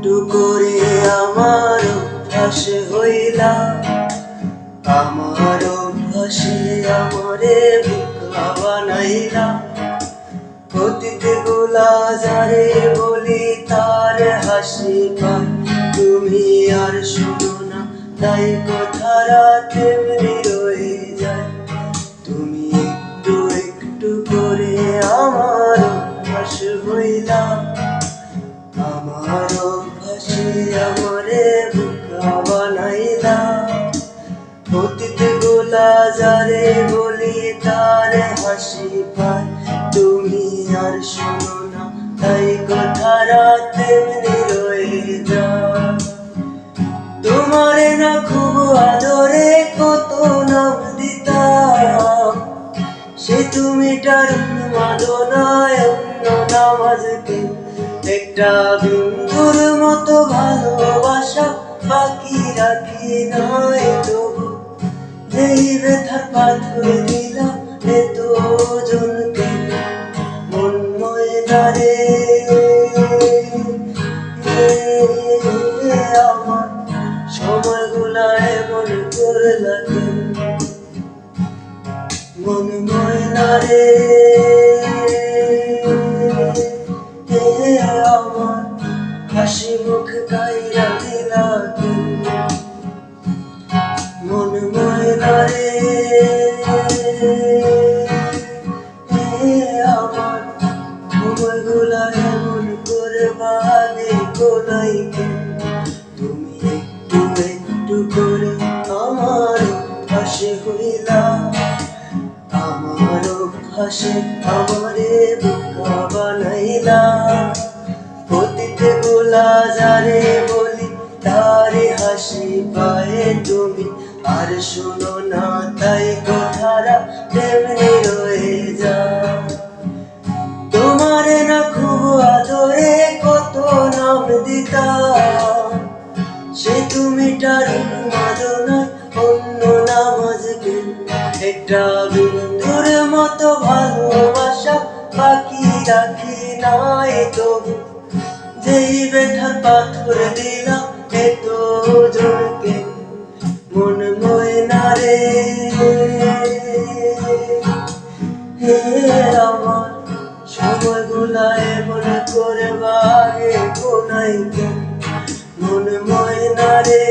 একটু করে আমার অভ্যাস হইলা, আমার অভ্যাসে আমারে বোকা বানাইলা। অতীত গুলা যারে বলি তার হাসি পায়, তুমি আর শুনো না তাই কথারা তেমনি রয়ে যায়। তুমি একটু একটু করে আমার অভ্যাস হইলা, আমার অভ্যাসে আমারে বোকা বানাইলা। অতীত গুলা যারে বলি তার হাসি পায়, তুমি আর শোনো না তাই কথারা তেমনি রয়ে যায়। তোমারে না খুব আদরে কত নাম দিতাম, সে তুমিটার মাদনায় অন্য নাম আজকে। একটা বিন্দুর মতো ভালোবাসা বাকি রাখি নাই তবু, এই ব্যথার পাথর দিলাম এত জনকে। মন ময়না রে আমার সময়গুলা এমন করে লাগে। মন ময়না রে আমার হাসি মুখ কাইরা দিলা। মন ময়না রে আমার সময়গুলা এমন করে ভাবে কোনাই। তুমি একটু একটু করে আমার অভ্যাসে হইলা, আমার অভ্যাসে আমারে বোকা বানাইলা। অতীত গুলা যারে বলি তারে হাসি পায়, তুমি আর শোনো না তাই কথারা তেমনি রয়ে যায়। তোমারে না খুব আদরে কত নাম দিতাম, সে তুমিটার মাদনায় অন্য নাম আজকে। একটা বিন্দুর মতো ভালোবাসা বাকি রাখি নাই তবু, যেই ব্যথার পাথর দিলাম এত জনকে। মন ময়না রে আমার সময়গুলা এমন করে ভাগে কোনাই। মন ময়না রে।